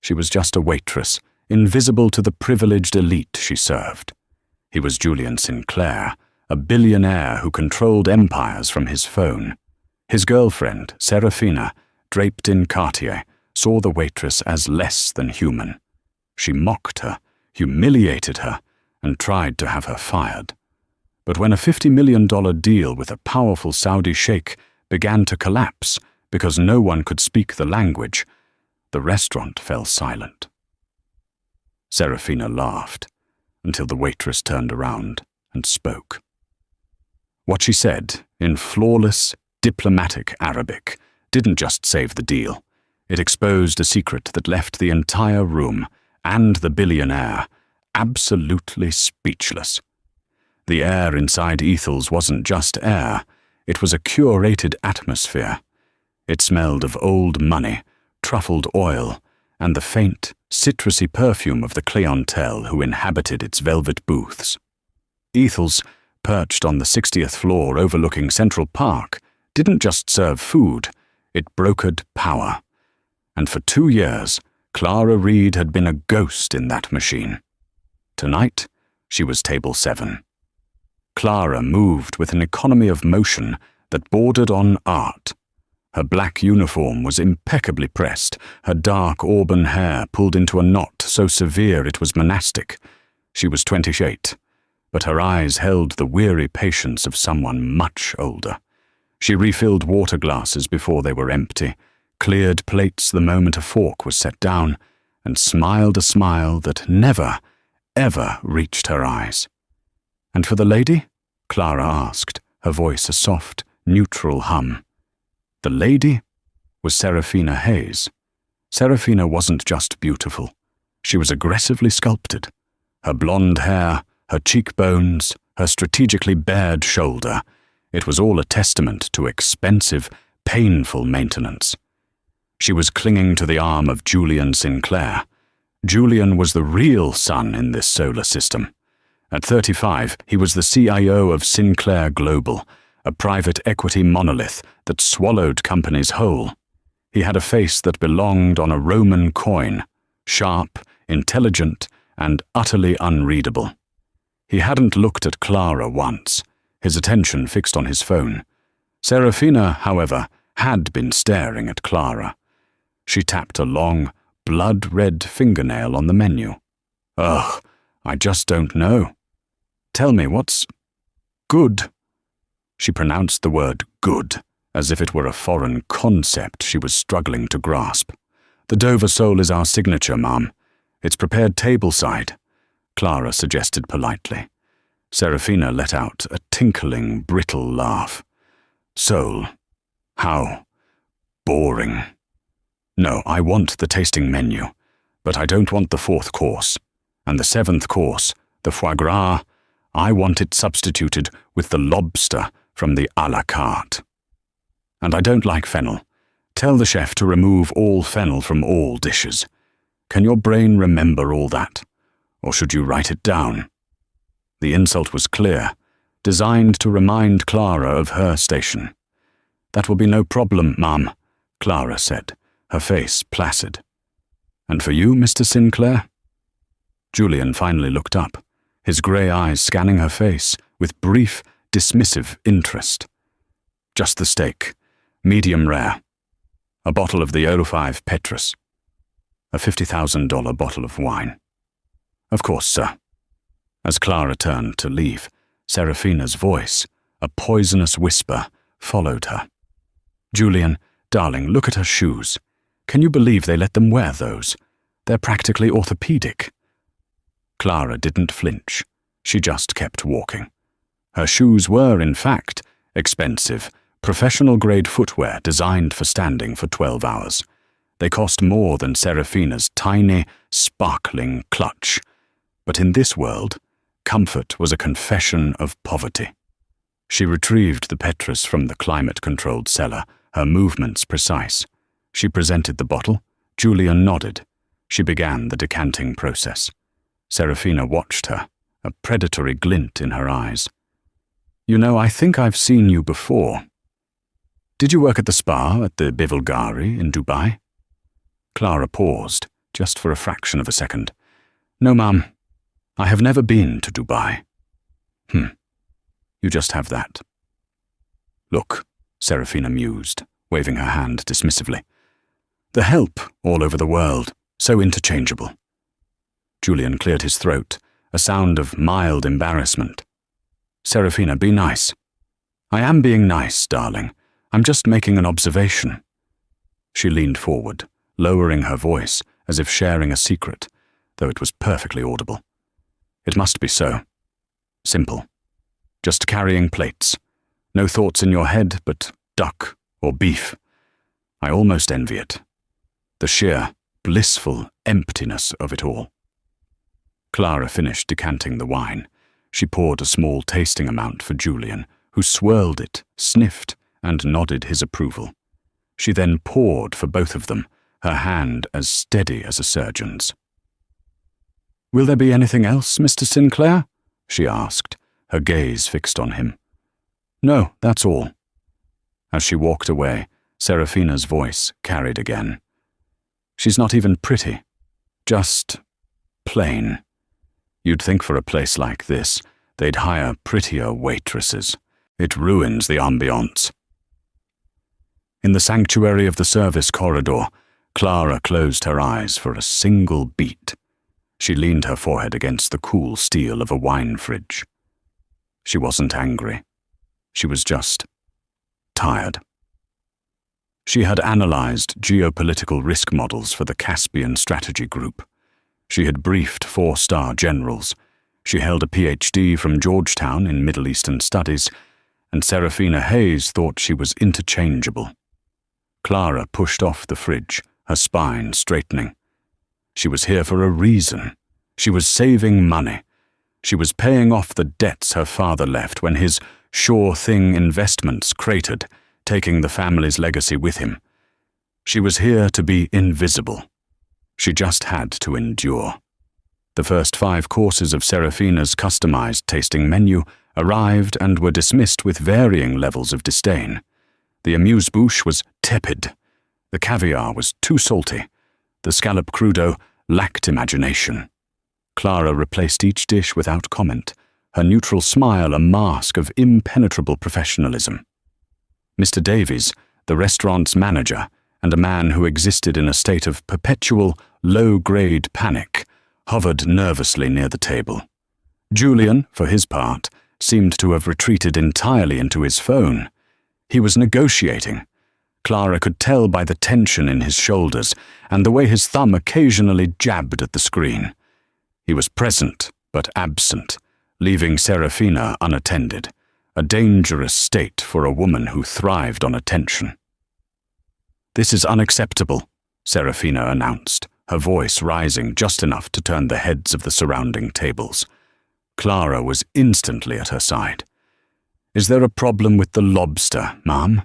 She was just a waitress, invisible to the privileged elite she served. He was Julian Sinclair, a billionaire who controlled empires from his phone. His girlfriend, Serafina, draped in Cartier, saw the waitress as less than human. She mocked her, humiliated her, and tried to have her fired. But when a $50 million deal with a powerful Saudi sheikh began to collapse because no one could speak the language, the restaurant fell silent. Serafina laughed until the waitress turned around and spoke. What she said, in flawless, diplomatic Arabic, didn't just save the deal. It exposed a secret that left the entire room, and the billionaire, absolutely speechless. The air inside Ethel's wasn't just air, it was a curated atmosphere. It smelled of old money, truffled oil, and the faint, citrusy perfume of the clientele who inhabited its velvet booths. Ethel's, perched on the 60th floor overlooking Central Park, didn't just serve food, it brokered power. And for 2 years, Clara Reed had been a ghost in that machine. Tonight, she was table 7. Clara moved with an economy of motion that bordered on art. Her black uniform was impeccably pressed, her dark auburn hair pulled into a knot so severe it was monastic. She was 28, but her eyes held the weary patience of someone much older. She refilled water glasses before they were empty, cleared plates the moment a fork was set down, and smiled a smile that never, ever reached her eyes. "And for the lady?" Clara asked, her voice a soft, neutral hum. The lady was Serafina Hayes. Serafina wasn't just beautiful. She was aggressively sculpted. Her blonde hair, her cheekbones, her strategically bared shoulder. It was all a testament to expensive, painful maintenance. She was clinging to the arm of Julian Sinclair. Julian was the real sun in this solar system. At 35, he was the CIO of Sinclair Global, a private equity monolith that swallowed companies whole. He had a face that belonged on a Roman coin, sharp, intelligent, and utterly unreadable. He hadn't looked at Clara once, his attention fixed on his phone. Serafina, however, had been staring at Clara. She tapped a long, blood-red fingernail on the menu. "Ugh, I just don't know. Tell me, what's good?" She pronounced the word good, as if it were a foreign concept she was struggling to grasp. "The Dover sole is our signature, ma'am. It's prepared tableside," Clara suggested politely. Serafina let out a tinkling, brittle laugh. "Sole? How boring. No, I want the tasting menu, but I don't want the 4th course. And the 7th course, the foie gras, I want it substituted with the lobster from the à la carte. And I don't like fennel. Tell the chef to remove all fennel from all dishes. Can your brain remember all that? Or should you write it down?" The insult was clear, designed to remind Clara of her station. "That will be no problem, ma'am," Clara said, her face placid. "And for you, Mr. Sinclair?" Julian finally looked up, his grey eyes scanning her face with brief, dismissive interest. "Just the steak, medium rare. A bottle of the 05 Petrus. A $50,000 bottle of wine." "Of course, sir." As Clara turned to leave, Serafina's voice, a poisonous whisper, followed her. "Julian, darling, look at her shoes. Can you believe they let them wear those? They're practically orthopedic." Clara didn't flinch. She just kept walking. Her shoes were, in fact, expensive, professional-grade footwear designed for standing for 12 hours. They cost more than Serafina's tiny, sparkling clutch. But in this world, comfort was a confession of poverty. She retrieved the Petrus from the climate-controlled cellar, her movements precise. She presented the bottle. Julian nodded. She began the decanting process. Serafina watched her, a predatory glint in her eyes. "You know, I think I've seen you before. Did you work at the spa at the Bivilgari in Dubai?" Clara paused, just for a fraction of a second. "No, ma'am. I have never been to Dubai." You just have that." "Look," Serafina mused, waving her hand dismissively. "The help all over the world, so interchangeable." Julian cleared his throat, a sound of mild embarrassment. "Serafina, be nice." "I am being nice, darling. I'm just making an observation." She leaned forward, lowering her voice as if sharing a secret, though it was perfectly audible. "It must be so. Simple. Just carrying plates. No thoughts in your head but duck or beef. I almost envy it. The sheer, blissful emptiness of it all." Clara finished decanting the wine. She poured a small tasting amount for Julian, who swirled it, sniffed, and nodded his approval. She then poured for both of them, her hand as steady as a surgeon's. "Will there be anything else, Mr. Sinclair?" she asked, her gaze fixed on him. "No, that's all." As she walked away, Serafina's voice carried again. "She's not even pretty. Just plain. You'd think for a place like this, they'd hire prettier waitresses. It ruins the ambiance." In the sanctuary of the service corridor, Clara closed her eyes for a single beat. She leaned her forehead against the cool steel of a wine fridge. She wasn't angry. She was just tired. She had analyzed geopolitical risk models for the Caspian Strategy Group. She had briefed 4-star generals. She held a PhD from Georgetown in Middle Eastern Studies, and Serafina Hayes thought she was interchangeable. Clara pushed off the fridge, her spine straightening. She was here for a reason. She was saving money. She was paying off the debts her father left when his sure-thing investments cratered, taking the family's legacy with him. She was here to be invisible. She just had to endure. The first 5 courses of Serafina's customized tasting menu arrived and were dismissed with varying levels of disdain. The amuse-bouche was tepid. The caviar was too salty. The scallop crudo lacked imagination. Clara replaced each dish without comment, her neutral smile a mask of impenetrable professionalism. Mr. Davies, the restaurant's manager, and a man who existed in a state of perpetual, low-grade panic, hovered nervously near the table. Julian, for his part, seemed to have retreated entirely into his phone. He was negotiating. Clara could tell by the tension in his shoulders and the way his thumb occasionally jabbed at the screen. He was present, but absent, leaving Serafina unattended, a dangerous state for a woman who thrived on attention. "This is unacceptable," Serafina announced, her voice rising just enough to turn the heads of the surrounding tables. Clara was instantly at her side. "Is there a problem with the lobster, ma'am?"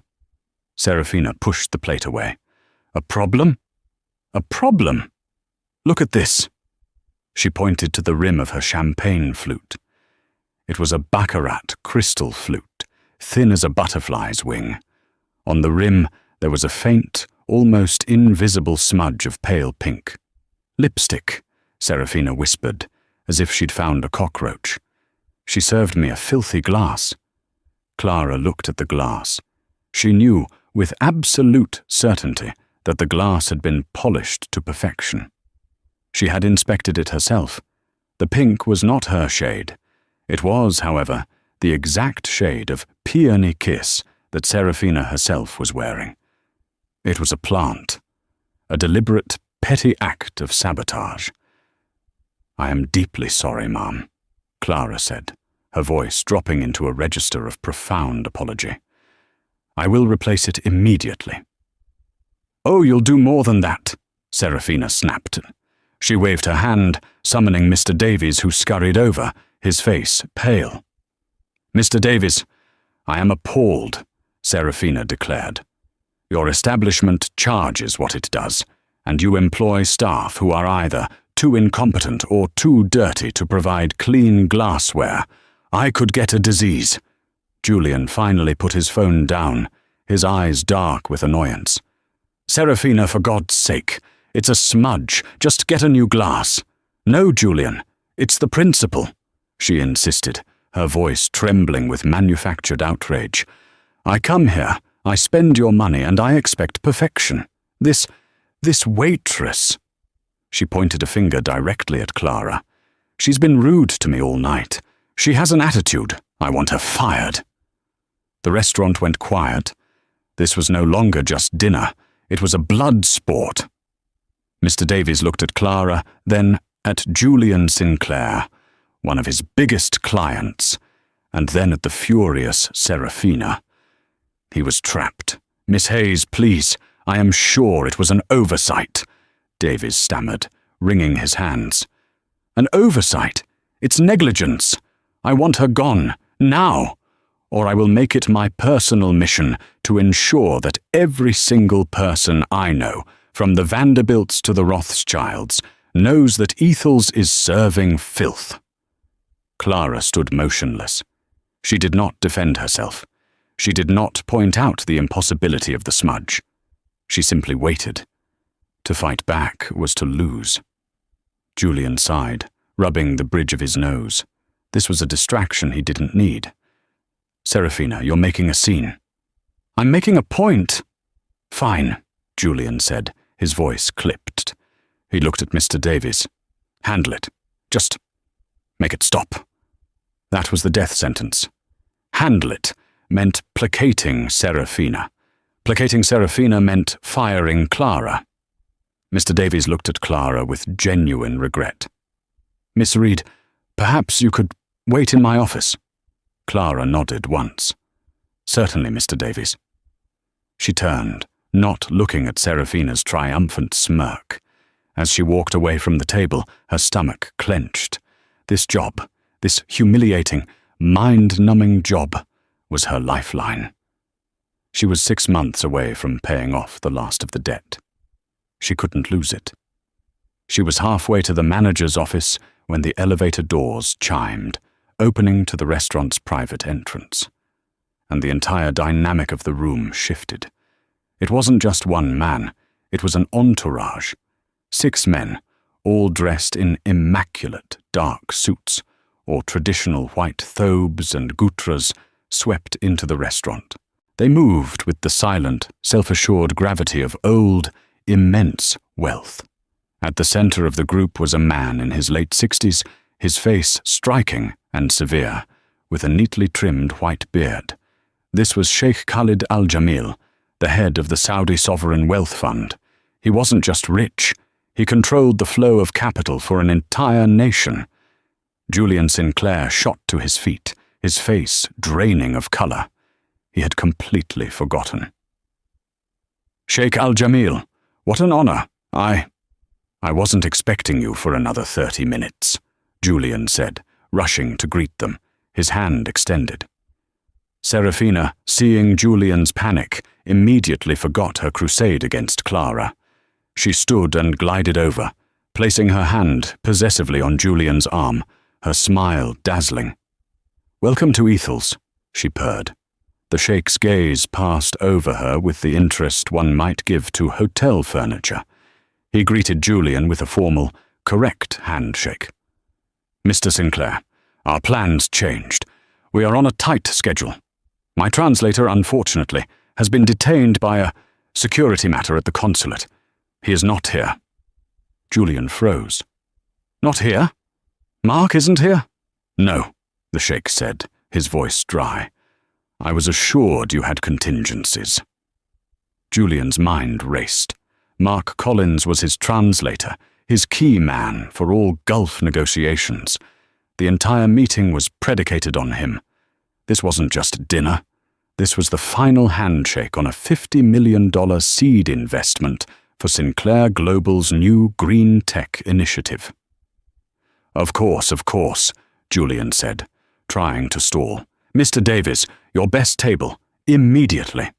Serafina pushed the plate away. "A problem? A problem? Look at this." She pointed to the rim of her champagne flute. It was a baccarat crystal flute, thin as a butterfly's wing. On the rim, there was a faint, almost invisible smudge of pale pink. "Lipstick," Serafina whispered, as if she'd found a cockroach. "She served me a filthy glass." Clara looked at the glass. She knew with absolute certainty that the glass had been polished to perfection. She had inspected it herself. The pink was not her shade. It was, however, the exact shade of peony kiss that Serafina herself was wearing. It was a plant, a deliberate, petty act of sabotage. "I am deeply sorry, ma'am," Clara said, her voice dropping into a register of profound apology. "I will replace it immediately." "Oh, you'll do more than that," Serafina snapped. She waved her hand, summoning Mr. Davies, who scurried over, his face pale. "Mr. Davies, I am appalled," Serafina declared. "Your establishment charges what it does, and you employ staff who are either too incompetent or too dirty to provide clean glassware. I could get a disease." Julian finally put his phone down, his eyes dark with annoyance. "Serafina, for God's sake, It's a smudge. Just get a new glass." "No, Julian. It's the principal," she insisted, her voice trembling with manufactured outrage. "I come here, I spend your money, and I expect perfection. This waitress." She pointed a finger directly at Clara. "She's been rude to me all night. She has an attitude. I want her fired." The restaurant went quiet. This was no longer just dinner. It was a blood sport. Mr. Davies looked at Clara, then at Julian Sinclair, one of his biggest clients, and then at the furious Serafina. He was trapped. "Miss Hayes, please, I am sure it was an oversight," Davies stammered, wringing his hands. "An oversight? It's negligence. I want her gone, now, or I will make it my personal mission to ensure that every single person I know, from the Vanderbilts to the Rothschilds, knows that Ethels is serving filth." Clara stood motionless. She did not defend herself. She did not point out the impossibility of the smudge. She simply waited. To fight back was to lose. Julian sighed, rubbing the bridge of his nose. This was a distraction he didn't need. "Serafina, you're making a scene." "I'm making a point." "Fine," Julian said, his voice clipped. He looked at Mr. Davies. "Handle it. Just make it stop." That was the death sentence. Handle it meant placating Serafina. Placating Serafina meant firing Clara. Mr. Davies looked at Clara with genuine regret. "Miss Reed, perhaps you could wait in my office." Clara nodded once. "Certainly, Mr. Davies." She turned, not looking at Serafina's triumphant smirk. As she walked away from the table, her stomach clenched. This job, this humiliating, mind-numbing job, was her lifeline. She was 6 months away from paying off the last of the debt. She couldn't lose it. She was halfway to the manager's office when the elevator doors chimed, opening to the restaurant's private entrance. And the entire dynamic of the room shifted. It wasn't just one man, it was an entourage. 6 men, all dressed in immaculate dark suits, or traditional white thobes and gutras, swept into the restaurant. They moved with the silent, self-assured gravity of old, immense wealth. At the center of the group was a man in his late 60s, his face striking and severe, with a neatly trimmed white beard. This was Sheikh Khalid al-Jamil, the head of the Saudi Sovereign Wealth Fund. He wasn't just rich, he controlled the flow of capital for an entire nation. Julian Sinclair shot to his feet, his face draining of color. He had completely forgotten. "Sheikh al-Jamil, what an honor. I wasn't expecting you for another 30 minutes, Julian said, rushing to greet them, his hand extended. Serafina, seeing Julian's panic, immediately forgot her crusade against Clara. She stood and glided over, placing her hand possessively on Julian's arm, her smile dazzling. "Welcome to Ethels," she purred. The Sheikh's gaze passed over her with the interest one might give to hotel furniture. He greeted Julian with a formal, correct handshake. "Mr. Sinclair, our plans changed. We are on a tight schedule. My translator, unfortunately, has been detained by a security matter at the consulate. He is not here." Julian froze. "Not here? Mark isn't here?" "No," the Sheikh said, his voice dry. "I was assured you had contingencies." Julian's mind raced. Mark Collins was his translator, his key man for all Gulf negotiations. The entire meeting was predicated on him. This wasn't just dinner. This was the final handshake on a $50 million seed investment for Sinclair Global's new green tech initiative. Of course, Julian said, trying to stall. "Mr. Davies, your best table, immediately."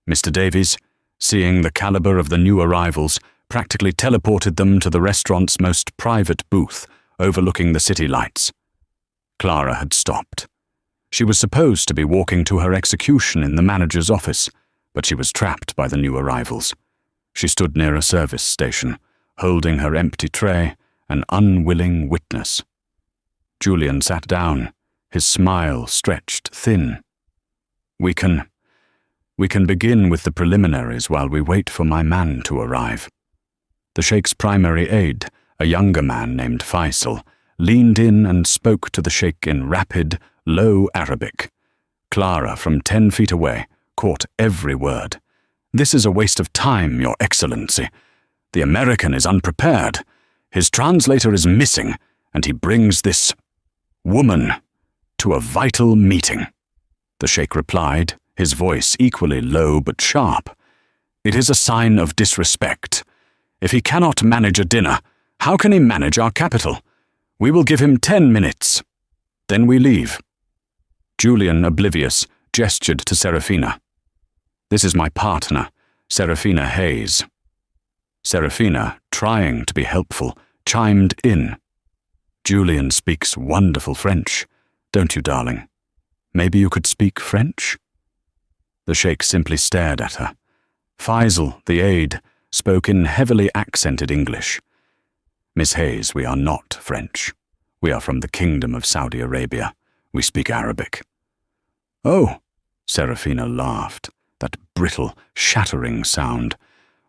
Mr. Davies, seeing the caliber of the new arrivals, practically teleported them to the restaurant's most private booth, overlooking the city lights. Clara had stopped. She was supposed to be walking to her execution in the manager's office, but she was trapped by the new arrivals. She stood near a service station, holding her empty tray, an unwilling witness. Julian sat down, his smile stretched thin. We can begin with the preliminaries while we wait for my man to arrive." The Sheikh's primary aide, a younger man named Faisal, leaned in and spoke to the Sheikh in rapid, low Arabic. Clara, from 10 feet away, caught every word. "This is a waste of time, Your Excellency. The American is unprepared. His translator is missing, and he brings this woman to a vital meeting." The Sheikh replied, his voice equally low but sharp. "It is a sign of disrespect. If he cannot manage a dinner, how can he manage our capital? We will give him 10 minutes. Then we leave." Julian, oblivious, gestured to Serafina. "This is my partner, Serafina Hayes." Serafina, trying to be helpful, chimed in. "Julian speaks wonderful French, don't you, darling? Maybe you could speak French?" The Sheikh simply stared at her. Faisal, the aide, spoke in heavily accented English. "Miss Hayes, we are not French. We are from the Kingdom of Saudi Arabia. We speak Arabic." "Oh," Serafina laughed, that brittle, shattering sound.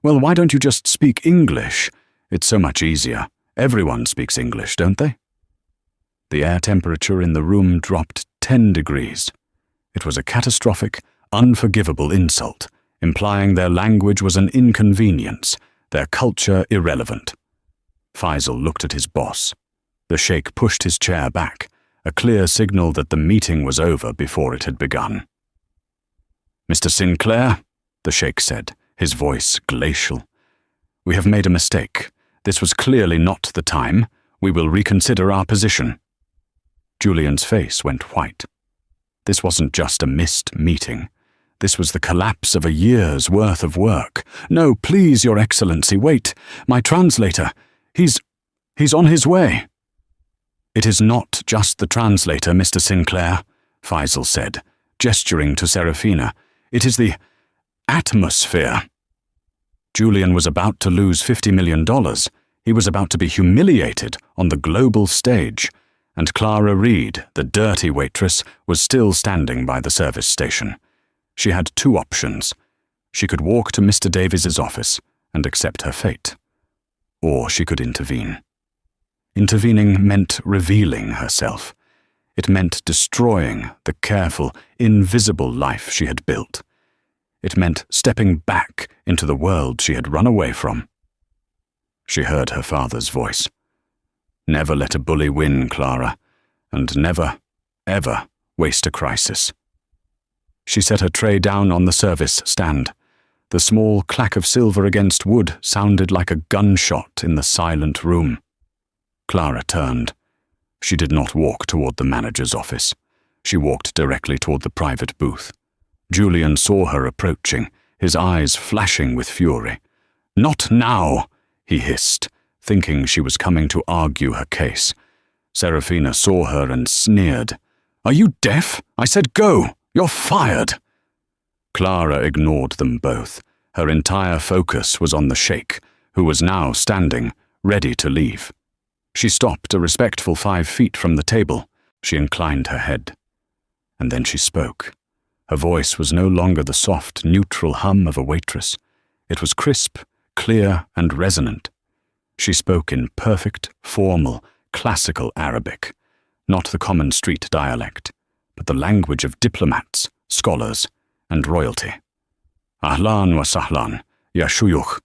"Well, why don't you just speak English? It's so much easier. Everyone speaks English, don't they?" The air temperature in the room dropped 10 degrees. It was a catastrophic, unforgivable insult, implying their language was an inconvenience, their culture irrelevant. Faisal looked at his boss. The Sheikh pushed his chair back, a clear signal that the meeting was over before it had begun. "Mr. Sinclair," the Sheikh said, his voice glacial, "we have made a mistake. This was clearly not the time. We will reconsider our position." Julian's face went white. This wasn't just a missed meeting. This was the collapse of a year's worth of work. "No, please, Your Excellency, wait. My translator. He's on his way." "It is not just the translator, Mr. Sinclair," Faisal said, gesturing to Serafina. "It is the atmosphere." Julian was about to lose $50 million. He was about to be humiliated on the global stage. And Clara Reed, the dirty waitress, was still standing by the service station. She had 2 options. She could walk to Mr. Davies's office and accept her fate. Or she could intervene. Intervening meant revealing herself. It meant destroying the careful, invisible life she had built. It meant stepping back into the world she had run away from. She heard her father's voice. "Never let a bully win, Clara, and never, ever waste a crisis." She set her tray down on the service stand. The small clack of silver against wood sounded like a gunshot in the silent room. Clara turned. She did not walk toward the manager's office. She walked directly toward the private booth. Julian saw her approaching, his eyes flashing with fury. "Not now," he hissed, thinking she was coming to argue her case. Serafina saw her and sneered. "Are you deaf? I said go! You're fired!" Clara ignored them both. Her entire focus was on the Sheikh, who was now standing, ready to leave. She stopped a respectful 5 feet from the table. She inclined her head. And then she spoke. Her voice was no longer the soft, neutral hum of a waitress. It was crisp, clear, and resonant. She spoke in perfect, formal, classical Arabic, not the common street dialect, but the language of diplomats, scholars, and royalty. "Ahlan wa sahlan, ya shuyukh.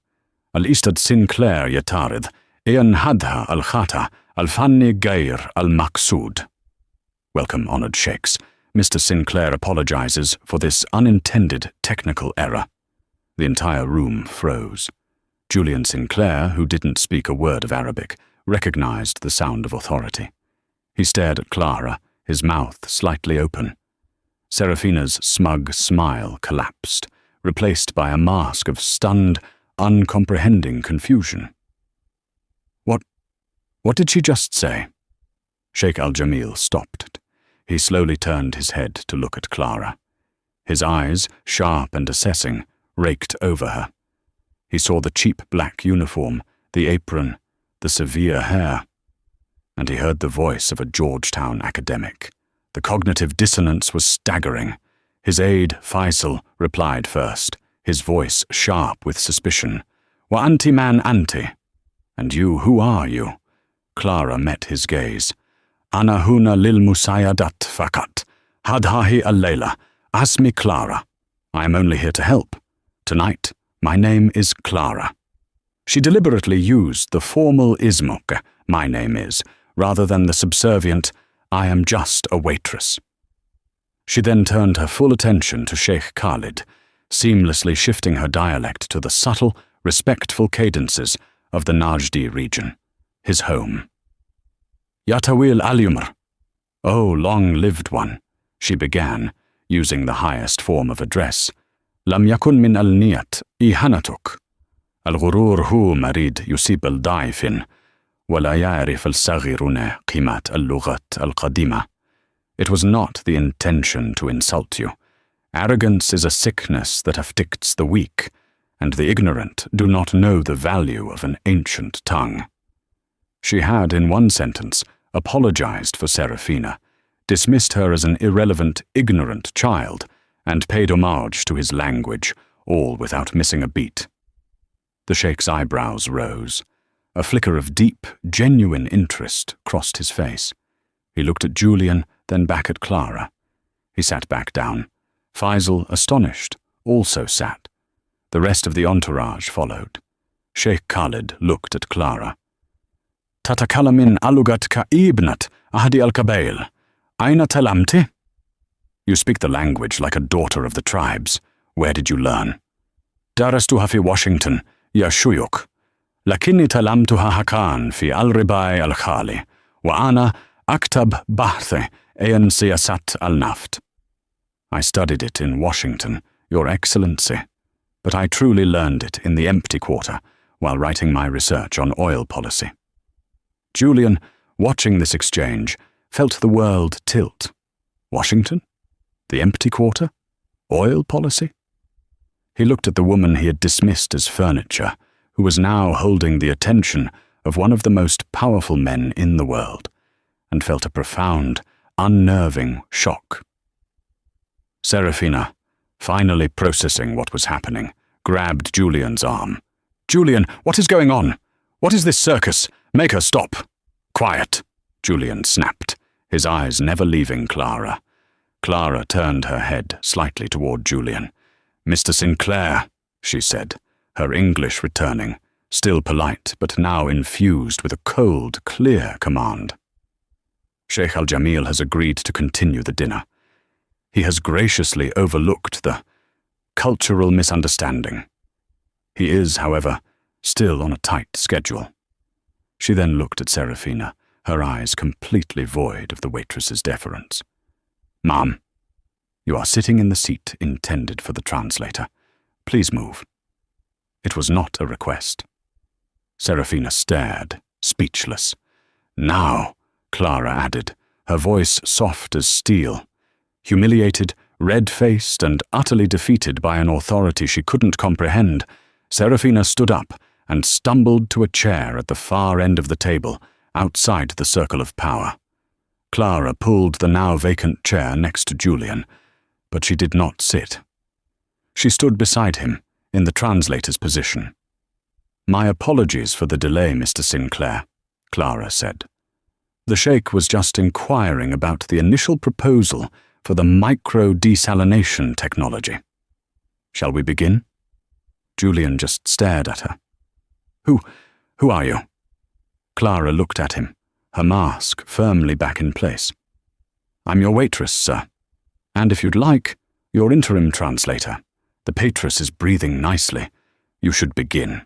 Al-Istad Sinclair yatarid, eyan hadha al-khata, al-fanni gair al-maqsood." "Welcome, honored sheikhs. Mr. Sinclair apologizes for this unintended technical error." The entire room froze. Julian Sinclair, who didn't speak a word of Arabic, recognized the sound of authority. He stared at Clara, his mouth slightly open. Serafina's smug smile collapsed, replaced by a mask of stunned, uncomprehending confusion. What did she just say?" Sheikh Al-Jamil stopped. He slowly turned his head to look at Clara. His eyes, sharp and assessing, raked over her. He saw the cheap black uniform, the apron, the severe hair. And he heard the voice of a Georgetown academic. The cognitive dissonance was staggering. His aide, Faisal, replied first, his voice sharp with suspicion. "Wa anti man anti." "And you, who are you?" Clara met his gaze. "Ana huna lil musayadat fakat. Hadhahi al-layla. Asmi Clara. I am only here to help. Tonight, my name is Clara." She deliberately used the formal ismuk, "my name is," rather than the subservient, "I am just a waitress." She then turned her full attention to Sheikh Khalid, seamlessly shifting her dialect to the subtle, respectful cadences of the Najdi region, his home. "Yatawil al-Yumr." "Oh, long-lived one," she began, using the highest form of address. "Lam yakun min al-niyat ihanatuk. Al-ghurur hu marid yusib al-daifin. ولا يعرف الصغيرون قيمة اللغة القديمة. It was not the intention to insult you. Arrogance is a sickness that afflicts the weak, and the ignorant do not know the value of an ancient tongue. She had, in one sentence, apologized for Serafina, dismissed her as an irrelevant, ignorant child, and paid homage to his language, all without missing a beat. The Sheikh's eyebrows rose. A flicker of deep, genuine interest crossed his face. He looked at Julian, then back at Clara. He sat back down. Faisal, astonished, also sat. The rest of the entourage followed. Sheikh Khalid looked at Clara. "Tatakalamin alugat ka ibnat ahdi al-kabail. Aina talamti?" "You speak the language like a daughter of the tribes. Where did you learn?" "Darastuha fi Washington, ya shuyuk. لكني تعلمتها هكان في الرباع الخالي وأنا أكتب بحثي عن سياسة النفط. I studied it in Washington, Your Excellency, but I truly learned it in the empty quarter while writing my research on oil policy. Julian, watching this exchange, felt the world tilt. Washington? The empty quarter? Oil policy? He looked at the woman he had dismissed as furniture, who was now holding the attention of one of the most powerful men in the world, and felt a profound, unnerving shock. Serafina, finally processing what was happening, grabbed Julian's arm. "Julian, what is going on? What is this circus? Make her stop." "Quiet," Julian snapped, his eyes never leaving Clara. Clara turned her head slightly toward Julian. "Mr. Sinclair," she said, her English returning, still polite but now infused with a cold, clear command. "Sheikh Al-Jamil has agreed to continue the dinner. He has graciously overlooked the cultural misunderstanding. He is, however, still on a tight schedule." She then looked at Serafina, her eyes completely void of the waitress's deference. "Ma'am, you are sitting in the seat intended for the translator. Please move." It was not a request. Serafina stared, speechless. "Now," Clara added, her voice soft as steel. Humiliated, red-faced, and utterly defeated by an authority she couldn't comprehend, Serafina stood up and stumbled to a chair at the far end of the table, outside the circle of power. Clara pulled the now vacant chair next to Julian, but she did not sit. She stood beside him, in the translator's position. "My apologies for the delay, Mr. Sinclair," Clara said. "The Sheikh was just inquiring about the initial proposal for the micro-desalination technology. Shall we begin?" Julian just stared at her. Who are you?" Clara looked at him, her mask firmly back in place. "I'm your waitress, sir. And if you'd like, your interim translator. The waitress is breathing nicely. You should begin."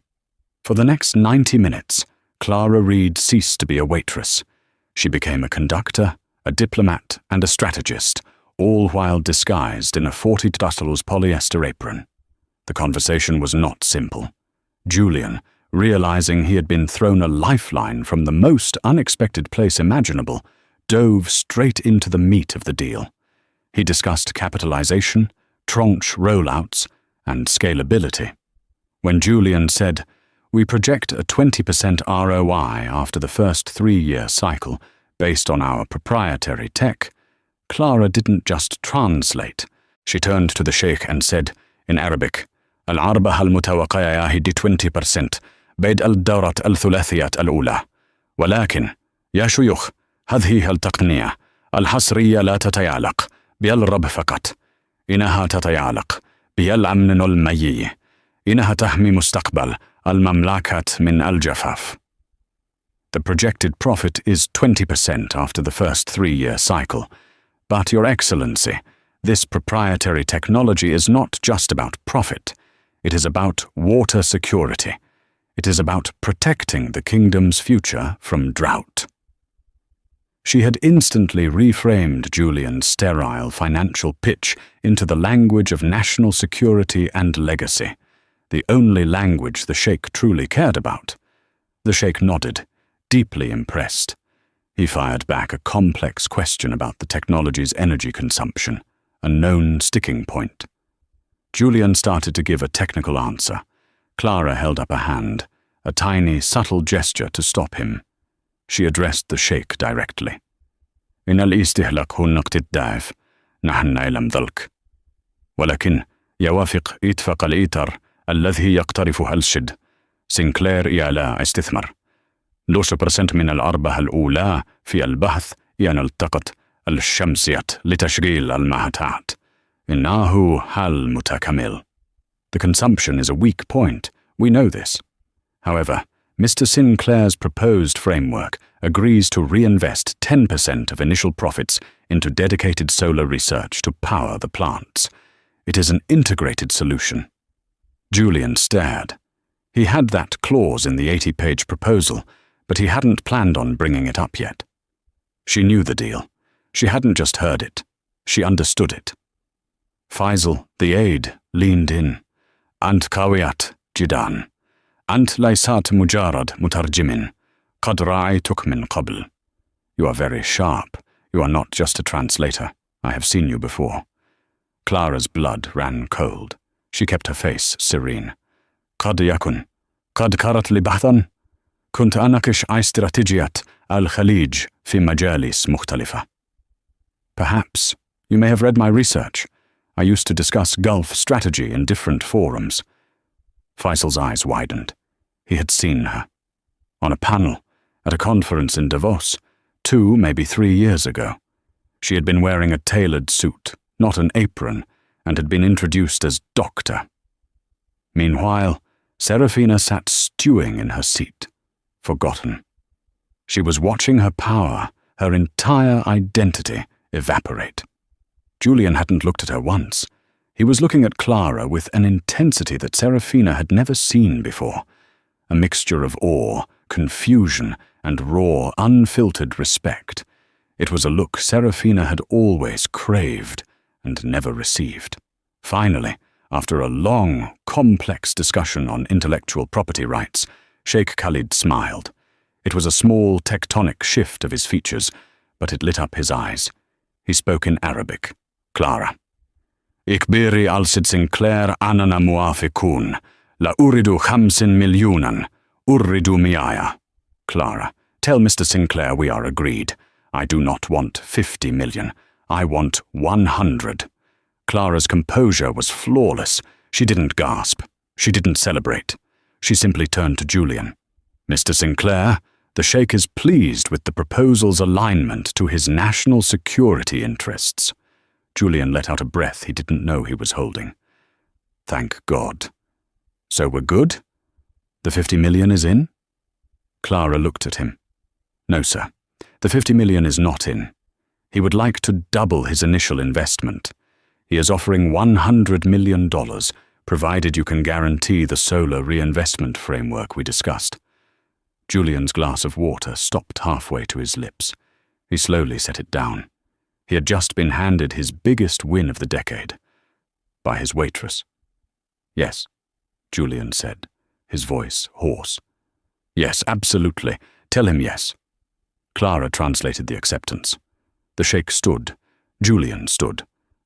For the next 90 minutes, Clara Reed ceased to be a waitress. She became a conductor, a diplomat, and a strategist, all while disguised in a 40 tassels polyester apron. The conversation was not simple. Julian, realizing he had been thrown a lifeline from the most unexpected place imaginable, dove straight into the meat of the deal. He discussed capitalization, tranche rollouts, and scalability. When Julian said, "We project a 20% ROI after the first 3-year cycle based on our proprietary tech," Clara didn't just translate. She turned to the sheikh and said, in Arabic, "العربة المتوقعة هي 20% بدء الدورة الثلاثية الأولى. ولكن يا شيوخ هذه التقنية الحصرية لا تتعلق بالرب فقط. إنها تتعلق بالأمن المائي. إنها تحمي مستقبل المملكة من الجفاف." The projected profit is 20% after the first 3-year cycle. But, Your Excellency, this proprietary technology is not just about profit. It is about water security. It is about protecting the kingdom's future from drought. She had instantly reframed Julian's sterile financial pitch into the language of national security and legacy, the only language the sheikh truly cared about. The sheikh nodded, deeply impressed. He fired back a complex question about the technology's energy consumption, a known sticking point. Julian started to give a technical answer. Clara held up a hand, a tiny, subtle gesture to stop him. She addressed the sheikh directly. "إن الاستهلاك هو النقطة الضعف. نحن نعلم ذلك. ولكن يوافق اتفاق الإيتر الذي يقترفه الشد. سينكلير إعلاء استثمار. 2% من الأرباح الأولى في البحث التقط الشمسية لتشغيل المحطات. إنه حل متكامل." The consumption is a weak point. We know this. However, Mr. Sinclair's proposed framework agrees to reinvest 10% of initial profits into dedicated solar research to power the plants. It is an integrated solution. Julian stared. He had that clause in the 80-page proposal, but he hadn't planned on bringing it up yet. She knew the deal. She hadn't just heard it. She understood it. Faisal, the aide, leaned in. "أنت قوية جداً. أنت ليست مجرد مترجم. قد رأيتك من قبل." "You are very sharp. You are not just a translator. I have seen you before." Clara's blood ran cold. She kept her face serene. "قد يكن. قد قرأت لي بحثاً. كنت أناقش استراتيجية الخليج في مجالس مختلفة." "Perhaps. You may have read my research. I used to discuss Gulf strategy in different forums." Faisal's eyes widened. He had seen her. On a panel, at a conference in Davos, 2, maybe 3 years ago. She had been wearing a tailored suit, not an apron, and had been introduced as Doctor. Meanwhile, Serafina sat stewing in her seat, forgotten. She was watching her power, her entire identity, evaporate. Julian hadn't looked at her once. He was looking at Clara with an intensity that Serafina had never seen before, a mixture of awe, confusion, and raw, unfiltered respect. It was a look Serafina had always craved and never received. Finally, after a long, complex discussion on intellectual property rights, Sheikh Khalid smiled. It was a small tectonic shift of his features, but it lit up his eyes. He spoke in Arabic. "Clara. إخبري السيد سينكلير أننا موافقون. لا أريد 5 مليوناً. أريد 100. "Clara, tell Mr. Sinclair we are agreed. I do not want 50 million. I want 100. Clara's composure was flawless. She didn't gasp. She didn't celebrate. She simply turned to Julian. "Mr. Sinclair, the Sheikh is pleased with the proposal's alignment to his national security interests." Julian let out a breath he didn't know he was holding. "Thank God. So we're good? The 50 million is in?" Clara looked at him. "No, sir. The 50 million is not in. He would like to double his initial investment. He is offering $100 million, provided you can guarantee the solar reinvestment framework we discussed." Julian's glass of water stopped halfway to his lips. He slowly set it down. He had just been handed his biggest win of the decade, by his waitress. "Yes," Julian said, his voice hoarse. "Yes, absolutely. Tell him yes." Clara translated the acceptance. The sheikh stood. Julian stood.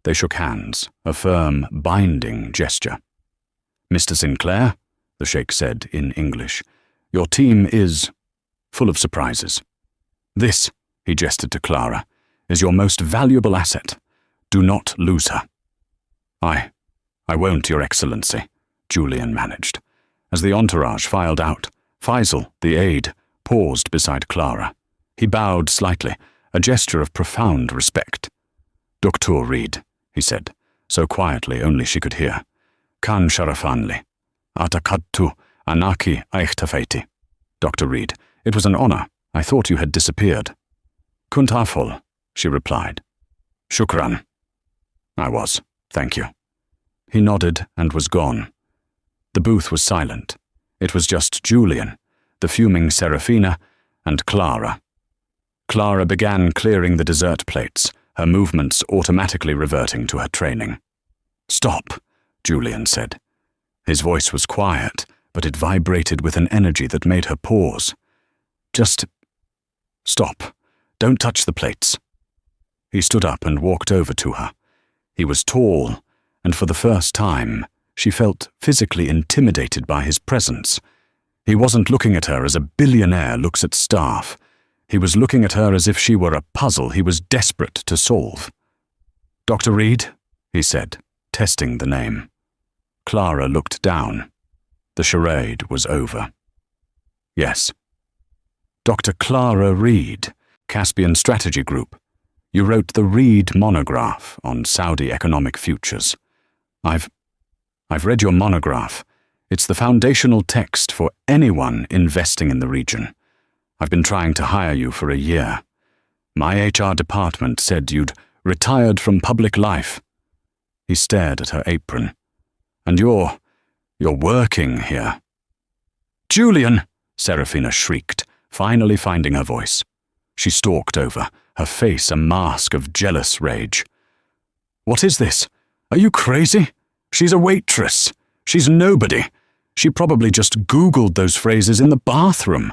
They shook hands, a firm, binding gesture. "Mr. Sinclair, the sheikh said in English. "Your team is full of surprises. This," he gestured to Clara, "is your most valuable asset. Do not lose her." I won't, Your Excellency," Julian managed. As the entourage filed out, Faisal, the aide, paused beside Clara. He bowed slightly, a gesture of profound respect. "Dr. Reed," he said, so quietly only she could hear. "Kan sharafanli. Atakadtu anaki aichtafaiti." "Dr. Reed, it was an honor. I thought you had disappeared." "Kuntafol," she replied. "Shukran." "I was, thank you." He nodded and was gone. The booth was silent. It was just Julian, the fuming Serafina, and Clara. Clara began clearing the dessert plates, her movements automatically reverting to her training. "Stop," Julian said. His voice was quiet, but it vibrated with an energy that made her pause. "Just stop. Don't touch the plates." He stood up and walked over to her. He was tall, and for the first time, she felt physically intimidated by his presence. He wasn't looking at her as a billionaire looks at staff. He was looking at her as if she were a puzzle he was desperate to solve. "Dr. Reed," he said, testing the name. Clara looked down. The charade was over. "Yes." "Dr. Clara Reed, Caspian Strategy Group. You wrote the Reed monograph on Saudi economic futures. I've read your monograph. It's the foundational text for anyone investing in the region. I've been trying to hire you for a year. My HR department said you'd retired from public life." He stared at her apron. "And you're working here." "Julian!" Serafina shrieked, finally finding her voice. She stalked over, her face a mask of jealous rage. "What is this? Are you crazy? She's a waitress. She's nobody. She probably just Googled those phrases in the bathroom."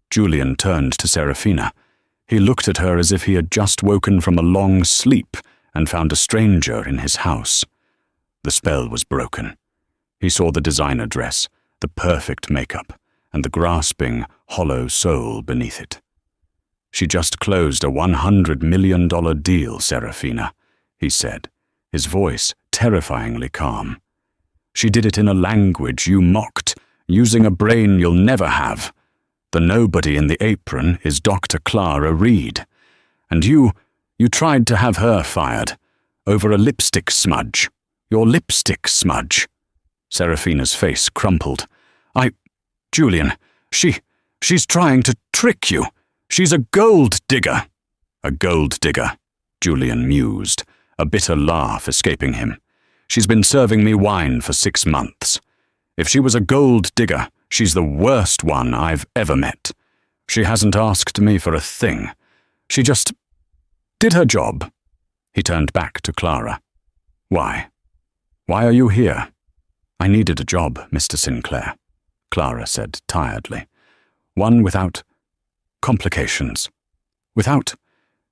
Julian turned to Serafina. He looked at her as if he had just woken from a long sleep and found a stranger in his house. The spell was broken. He saw the designer dress, the perfect makeup, and the grasping, hollow soul beneath it. "She just closed a $100 million deal, Serafina," he said, his voice terrifyingly calm. "She did it in a language you mocked, using a brain you'll never have. The nobody in the apron is Dr. Clara Reed. And you tried to have her fired, over a lipstick smudge. Your lipstick smudge." Serafina's face crumpled. Julian, she's trying to trick you. She's a gold digger." "A gold digger," Julian mused, a bitter laugh escaping him. "She's been serving me wine for 6 months. If she was a gold digger, she's the worst one I've ever met. She hasn't asked me for a thing. She just did her job." He turned back to Clara. "Why? Why are you here?" "I needed a job, Mr. Sinclair," Clara said tiredly. "One without complications.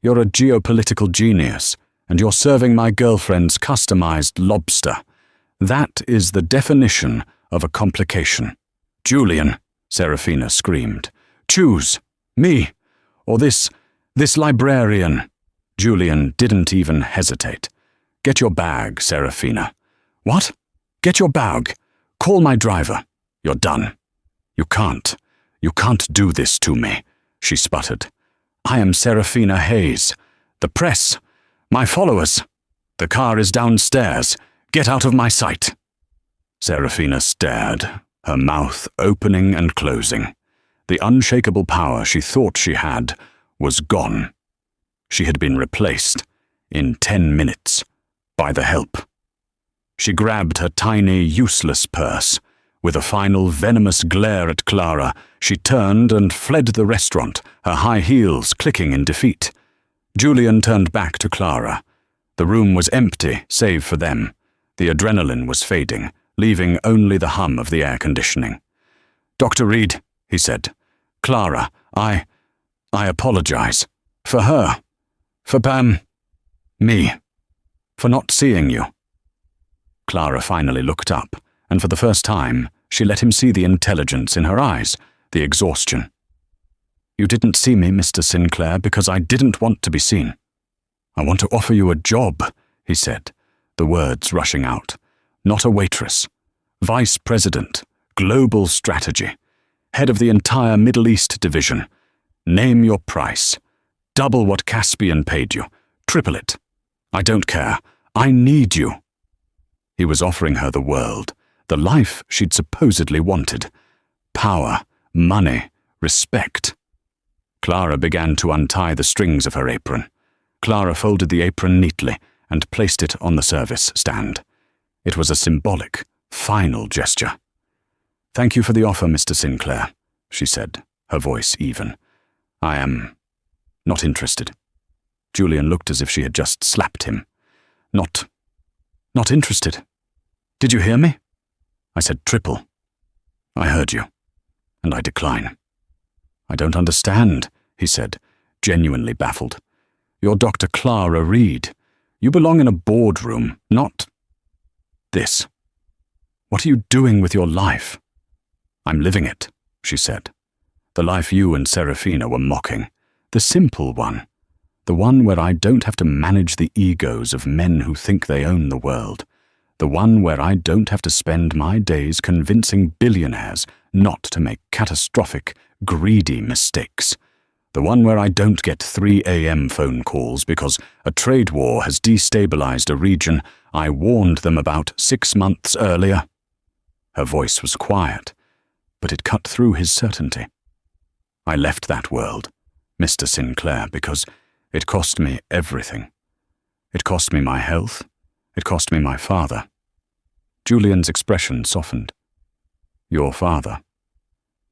You're a geopolitical genius, and you're serving my girlfriend's customized lobster. That is the definition of a complication." "Julian," Serafina screamed. "Choose, me, or this librarian." Julian didn't even hesitate. "Get your bag, Serafina." "What? Get your bag. Call my driver. You're done." You can't do this to me," she sputtered. "I am Serafina Hayes. The press. My followers. The car is downstairs. Get out of my sight." Serafina stared, her mouth opening and closing. The unshakable power she thought she had was gone. She had been replaced, in 10 minutes, by the help. She grabbed her tiny, useless purse. With a final venomous glare at Clara, she turned and fled the restaurant, her high heels clicking in defeat. Julian turned back to Clara. The room was empty, save for them. The adrenaline was fading, leaving only the hum of the air conditioning. "Dr. Reed," he said. "Clara, I apologize. For her. For me. For not seeing you." Clara finally looked up, and for the first time, She let him see the intelligence in her eyes, the exhaustion. "You didn't see me, Mr. Sinclair, because I didn't want to be seen. I want to offer you a job," he said, the words rushing out. "Not a waitress. Vice President, Global Strategy, head of the entire Middle East division. Name your price. Double what Caspian paid you. Triple it. I don't care. I need you." He was offering her the world, the life she'd supposedly wanted. Power, money, respect. Clara began to untie the strings of her apron. Clara folded the apron neatly and placed it on the service stand. It was a symbolic, final gesture. "Thank you for the offer, Mr. Sinclair," she said, her voice even. "I am not interested." Julian looked as if she had just slapped him. Not interested. Did you hear me? I said triple. I heard you, and I decline." "I don't understand," he said, genuinely baffled. "You're Dr. Clara Reed. You belong in a boardroom, not this. What are you doing with your life?" "I'm living it," she said. "The life you and Serafina were mocking. The simple one. The one where I don't have to manage the egos of men who think they own the world. The one where I don't have to spend my days convincing billionaires not to make catastrophic, greedy mistakes. The one where I don't get 3 a.m. phone calls because a trade war has destabilized a region I warned them about 6 months earlier." Her voice was quiet, but it cut through his certainty. "I left that world, Mr. Sinclair, because it cost me everything. It cost me my health. It cost me my father." Julian's expression softened. "Your father?"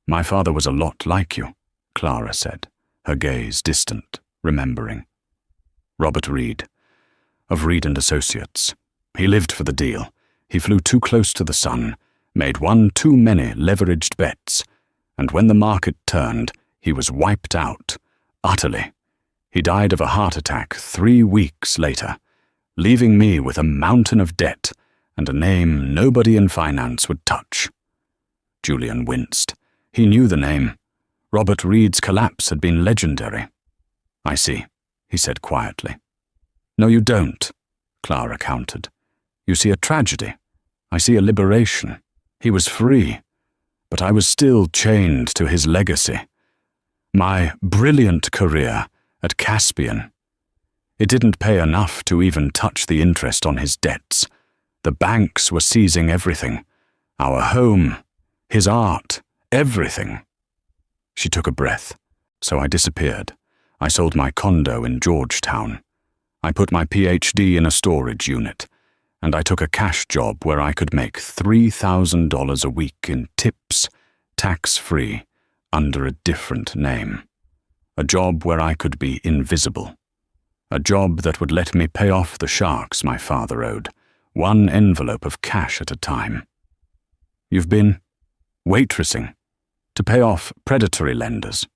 "My father was a lot like you," Clara said, her gaze distant, remembering. "Robert Reed, of Reed and Associates. He lived for the deal. He flew too close to the sun, made one too many leveraged bets, and when the market turned, he was wiped out, utterly. He died of a heart attack 3 weeks later, leaving me with a mountain of debt and a name nobody in finance would touch." Julian winced. He knew the name. Robert Reed's collapse had been legendary. "I see," he said quietly. "No, you don't," Clara countered. "You see a tragedy. I see a liberation. He was free, but I was still chained to his legacy. My brilliant career at Caspian. It didn't pay enough to even touch the interest on his debts. The banks were seizing everything. Our home, his art, everything." She took a breath, so I disappeared. I sold my condo in Georgetown. I put my PhD in a storage unit, and I took a cash job where I could make $3,000 a week in tips, tax-free, under a different name. A job where I could be invisible. A job that would let me pay off the sharks my father owed, one envelope of cash at a time. "You've been waitressing to pay off predatory lenders."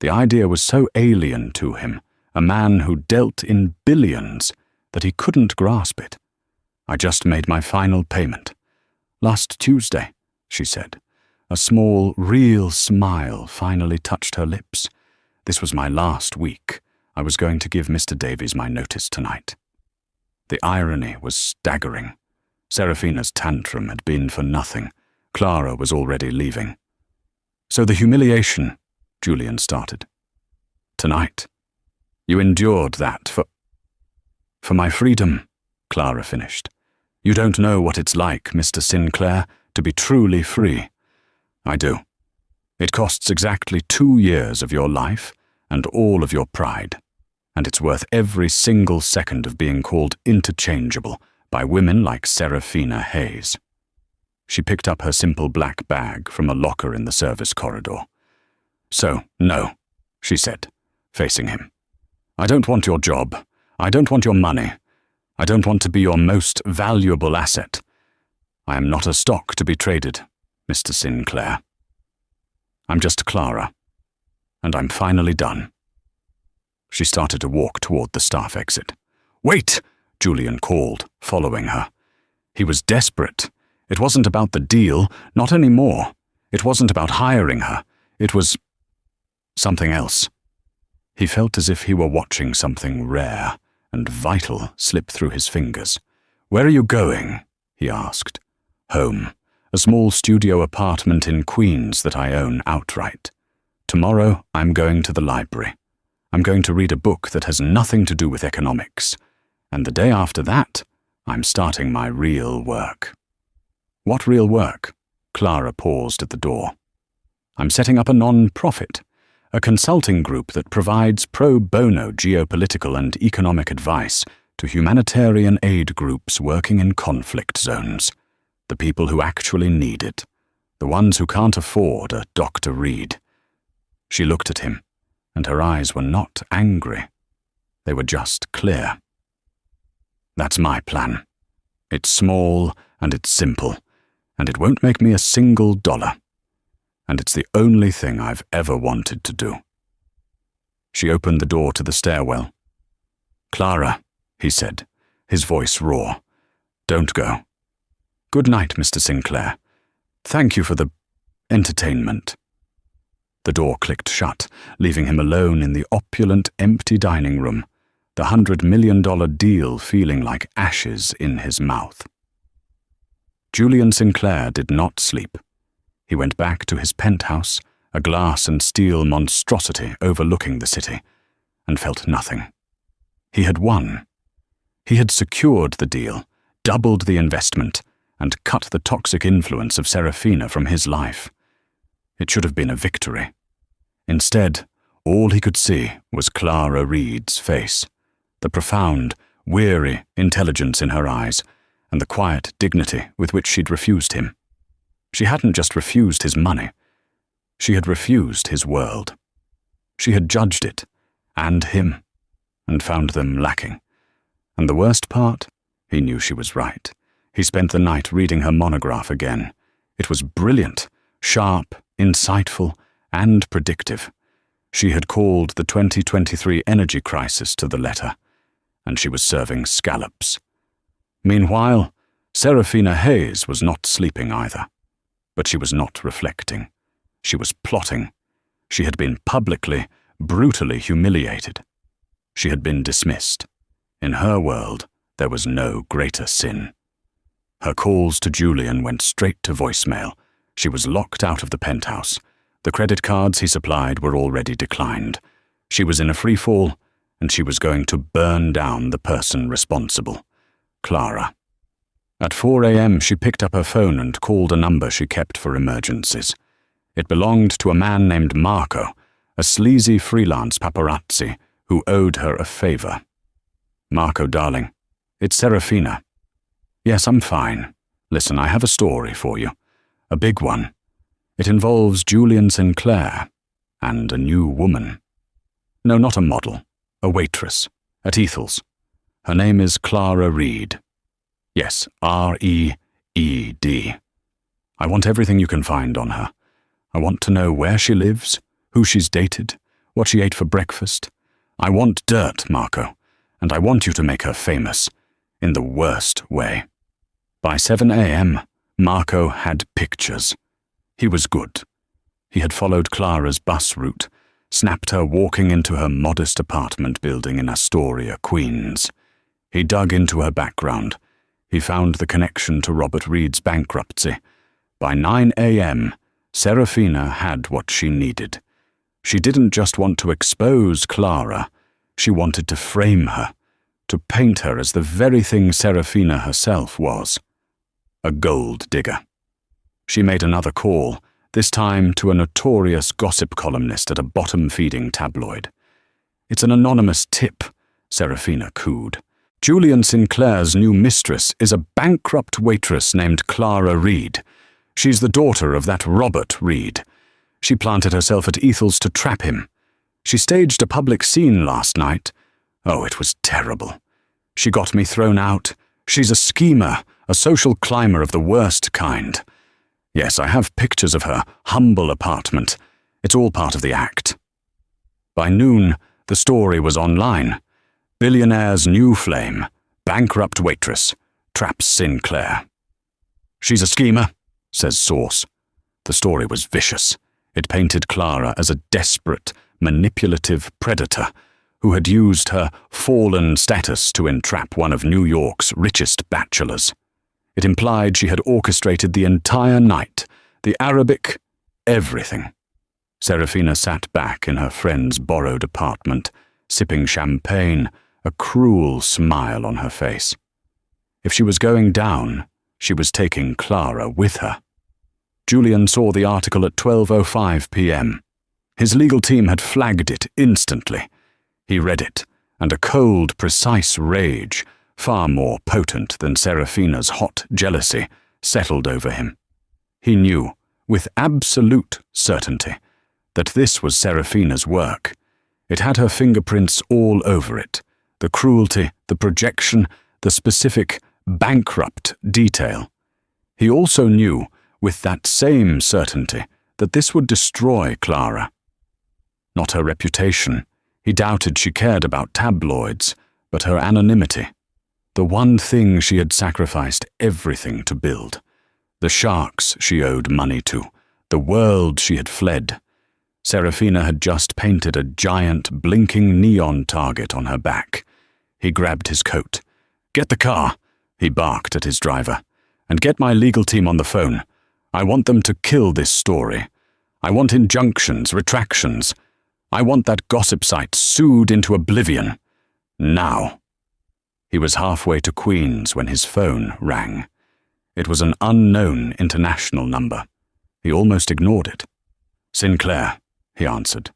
The idea was so alien to him, a man who dealt in billions, that he couldn't grasp it. "I just made my final payment. Last Tuesday," she said. A small, real smile finally touched her lips. "This was my last week. I was going to give Mr. Davies my notice tonight." The irony was staggering. Serafina's tantrum had been for nothing. Clara was already leaving. "So the humiliation," Julian started. "Tonight. You endured that for my freedom," Clara finished. "You don't know what it's like, Mr. Sinclair, to be truly free." "I do. It costs exactly 2 years of your life and all of your pride, and it's worth every single second of being called interchangeable by women like Serafina Hayes." She picked up her simple black bag from a locker in the service corridor. "So, no," she said, facing him. "I don't want your job. I don't want your money. I don't want to be your most valuable asset. I am not a stock to be traded, Mr. Sinclair. I'm just Clara, and I'm finally done." She started to walk toward the staff exit. "Wait!" Julian called, following her. He was desperate. It wasn't about the deal, not anymore. It wasn't about hiring her. It was something else. He felt as if he were watching something rare and vital slip through his fingers. "Where are you going?" he asked. "Home. A small studio apartment in Queens that I own outright. Tomorrow I'm going to the library. I'm going to read a book that has nothing to do with economics. And the day after that, I'm starting my real work." "What real work?" Clara paused at the door. "I'm setting up a non-profit, a consulting group that provides pro bono geopolitical and economic advice to humanitarian aid groups working in conflict zones. The people who actually need it. The ones who can't afford a Dr. Reed." She looked at him, and her eyes were not angry. They were just clear. "That's my plan. It's small and it's simple, and it won't make me a single dollar. And it's the only thing I've ever wanted to do." She opened the door to the stairwell. "Clara," he said, his voice raw, "don't go. Good night, Mr. Sinclair. Thank you for the entertainment." The door clicked shut, leaving him alone in the opulent, empty dining room, the $100 million deal feeling like ashes in his mouth. Julian Sinclair did not sleep. He went back to his penthouse, a glass and steel monstrosity overlooking the city, and felt nothing. He had won. He had secured the deal, doubled the investment, and cut the toxic influence of Serafina from his life. It should have been a victory. Instead, all he could see was Clara Reed's face, the profound, weary intelligence in her eyes, and the quiet dignity with which she'd refused him. She hadn't just refused his money. She had refused his world. She had judged it, and him, and found them lacking. And the worst part? He knew she was right. He spent the night reading her monograph again. It was brilliant, sharp, insightful, and predictive. She had called the 2023 energy crisis to the letter, and she was serving scallops. Meanwhile, Serafina Hayes was not sleeping either. But she was not reflecting. She was plotting. She had been publicly, brutally humiliated. She had been dismissed. In her world, there was no greater sin. Her calls to Julian went straight to voicemail. She was locked out of the penthouse. The credit cards he supplied were already declined. She was in a free fall, and she was going to burn down the person responsible, Clara. At 4 a.m. she picked up her phone and called a number she kept for emergencies. It belonged to a man named Marco, a sleazy freelance paparazzi who owed her a favor. "Marco, darling, it's Serafina." "Yes, I'm fine. Listen, I have a story for you. A big one. It involves Julian Sinclair and a new woman. No, not a model. A waitress. At Ethel's. Her name is Clara Reed. Yes, R-E-E-D. I want everything you can find on her. I want to know where she lives, who she's dated, what she ate for breakfast. I want dirt, Marco, and I want you to make her famous, in the worst way." By 7 a.m., Marco had pictures. He was good. He had followed Clara's bus route, snapped her walking into her modest apartment building in Astoria, Queens. He dug into her background. He found the connection to Robert Reed's bankruptcy. By 9 a.m., Serafina had what she needed. She didn't just want to expose Clara. She wanted to frame her, to paint her as the very thing Serafina herself was. A gold digger. She made another call, this time to a notorious gossip columnist at a bottom-feeding tabloid. "It's an anonymous tip," Serafina cooed. "Julian Sinclair's new mistress is a bankrupt waitress named Clara Reed. She's the daughter of that Robert Reed. She planted herself at Ethel's to trap him. She staged a public scene last night. Oh, it was terrible. She got me thrown out. She's a schemer, a social climber of the worst kind. Yes, I have pictures of her humble apartment. It's all part of the act." By noon, the story was online. Billionaire's new flame, bankrupt waitress, traps Sinclair. "She's a schemer," says source. The story was vicious. It painted Clara as a desperate, manipulative predator who had used her fallen status to entrap one of New York's richest bachelors. It implied she had orchestrated the entire night, the Arabic, everything. Serafina sat back in her friend's borrowed apartment, sipping champagne, a cruel smile on her face. If she was going down, she was taking Clara with her. Julian saw the article at 12:05 p.m. His legal team had flagged it instantly. He read it, and a cold, precise rage, far more potent than Serafina's hot jealousy, settled over him. He knew, with absolute certainty, that this was Serafina's work. It had her fingerprints all over it, the cruelty, the projection, the specific, bankrupt detail. He also knew, with that same certainty, that this would destroy Clara. Not her reputation. He doubted she cared about tabloids, but her anonymity. The one thing she had sacrificed everything to build. The sharks she owed money to. The world she had fled. Serafina had just painted a giant, blinking neon target on her back. He grabbed his coat. "Get the car," he barked at his driver, "and get my legal team on the phone. I want them to kill this story. I want injunctions, retractions. I want that gossip site sued into oblivion. Now." He was halfway to Queens when his phone rang. It was an unknown international number. He almost ignored it. "Sinclair," he answered.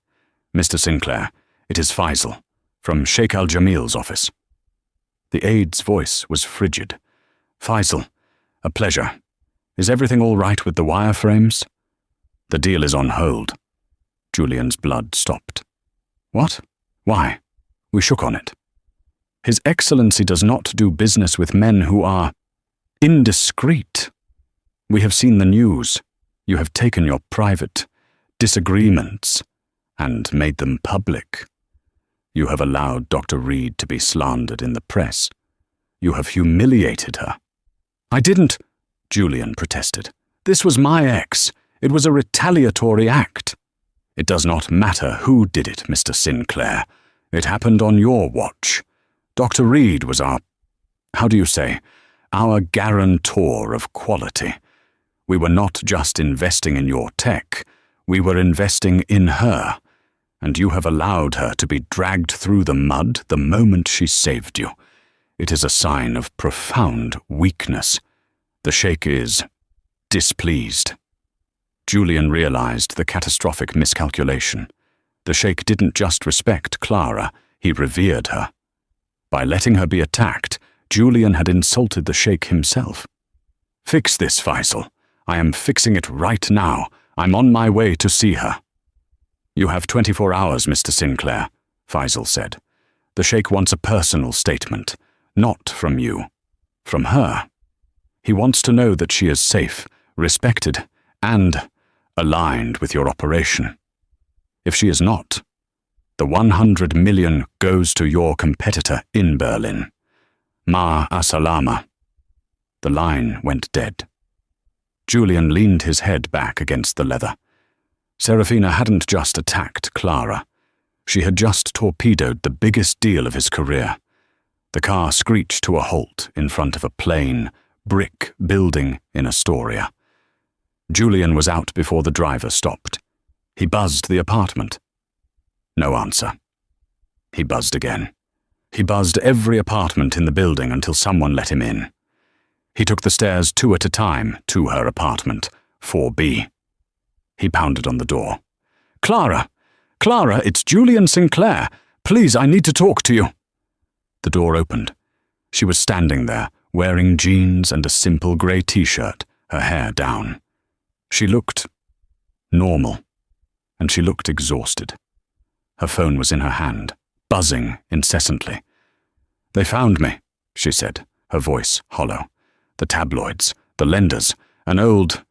"Mr. Sinclair, it is Faisal, from Sheikh Al-Jamil's office." The aide's voice was frigid. "Faisal, a pleasure. Is everything all right with the wireframes?" "The deal is on hold." Julian's blood stopped. "What? Why?" We shook on it. "His Excellency does not do business with men who are indiscreet. We have seen the news. You have taken your private disagreements and made them public. You have allowed Dr. Reed to be slandered in the press. You have humiliated her." "I didn't," Julian protested. "This was my ex. It was a retaliatory act." "It does not matter who did it, Mr. Sinclair. It happened on your watch. Dr. Reed was our guarantor of quality. We were not just investing in your tech, we were investing in her, and you have allowed her to be dragged through the mud the moment she saved you. It is a sign of profound weakness. The Sheikh is displeased." Julian realized the catastrophic miscalculation. The Sheikh didn't just respect Clara, he revered her. By letting her be attacked, Julian had insulted the Sheikh himself. "Fix this, Faisal. I am fixing it right now. I'm on my way to see her." "You have 24 hours, Mr. Sinclair," Faisal said. "The Sheikh wants a personal statement, not from you, from her. He wants to know that she is safe, respected, and aligned with your operation. If she is not, the 100 million goes to your competitor in Berlin. Ma asalama." The line went dead. Julian leaned his head back against the leather. Serafina hadn't just attacked Clara. She had just torpedoed the biggest deal of his career. The car screeched to a halt in front of a plain, brick building in Astoria. Julian was out before the driver stopped. He buzzed the apartment. No answer. He buzzed again. He buzzed every apartment in the building until someone let him in. He took the stairs 2 at a time to her apartment, 4B. He pounded on the door. "Clara! Clara, it's Julian Sinclair. Please, I need to talk to you." The door opened. She was standing there, wearing jeans and a simple grey t-shirt, her hair down. She looked normal, and she looked exhausted. Her phone was in her hand, buzzing incessantly. "They found me," she said, her voice hollow. "The tabloids, the lenders, an old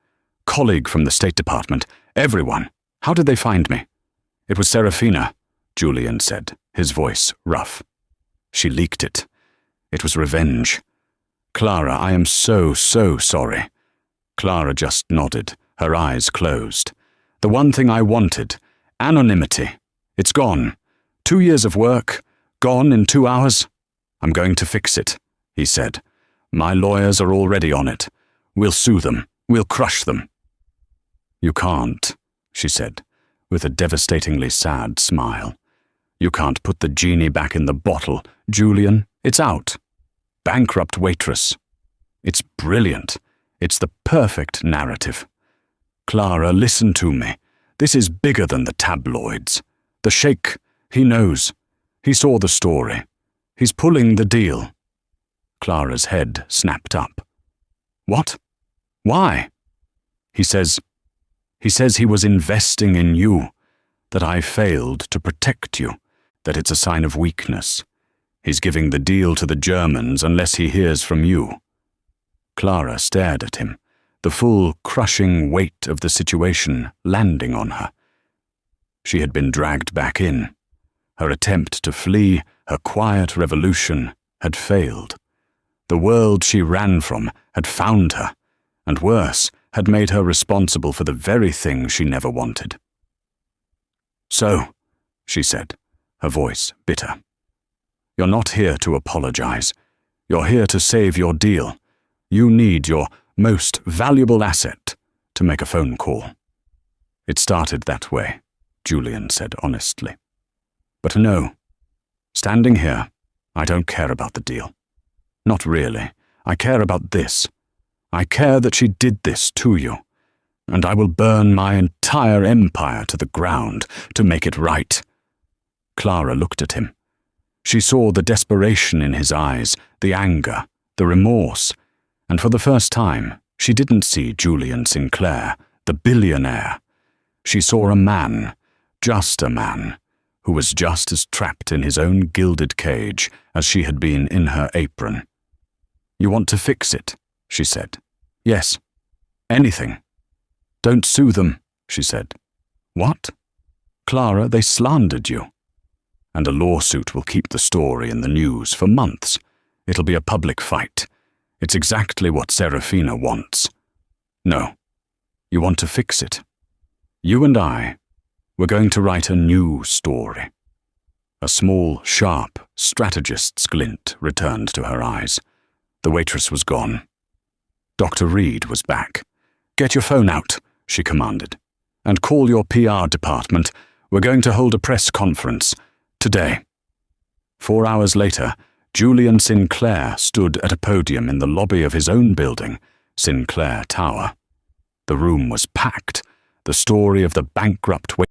colleague from the State Department, everyone. How did they find me?" "It was Serafina," Julian said, his voice rough. "She leaked it. It was revenge. Clara, I am so sorry. Clara just nodded, her eyes closed. The one thing I wanted, anonymity. It's gone. 2 years of work, gone in 2 hours. I'm going to fix it, he said. My lawyers are already on it. We'll sue them. We'll crush them. You can't, she said, with a devastatingly sad smile. You can't put the genie back in the bottle, Julian. It's out. Bankrupt Waitress. It's brilliant. It's the perfect narrative. Clara, listen to me. This is bigger than the tabloids. The sheikh, he knows. He saw the story. He's pulling the deal. Clara's head snapped up. What? Why? He says he was investing in you, that I failed to protect you, that it's a sign of weakness. He's giving the deal to the Germans unless he hears from you. Clara stared at him, the full, crushing weight of the situation landing on her. She had been dragged back in. Her attempt to flee, her quiet revolution, had failed. The world she ran from had found her, and worse, had made her responsible for the very thing she never wanted. So, she said, her voice bitter. You're not here to apologize. You're here to save your deal. You need your most valuable asset to make a phone call. It started that way, Julian said honestly. But no, standing here, I don't care about the deal. Not really. I care about this. I care that she did this to you, and I will burn my entire empire to the ground to make it right. Clara looked at him. She saw the desperation in his eyes, the anger, the remorse, and for the first time, she didn't see Julian Sinclair, the billionaire. She saw a man, just a man, who was just as trapped in his own gilded cage as she had been in her apron. You want to fix it, she said. Yes, anything. Don't sue them, she said. What? Clara, they slandered you. And a lawsuit will keep the story in the news for months. It'll be a public fight. It's exactly what Serafina wants. No, you want to fix it. You and I, we're going to write a new story. A small, sharp, strategist's glint returned to her eyes. The waitress was gone. Dr. Reed was back. Get your phone out, she commanded, and call your PR department. We're going to hold a press conference today. 4 hours later, Julian Sinclair stood at a podium in the lobby of his own building, Sinclair Tower. The room was packed. The story of the bankrupt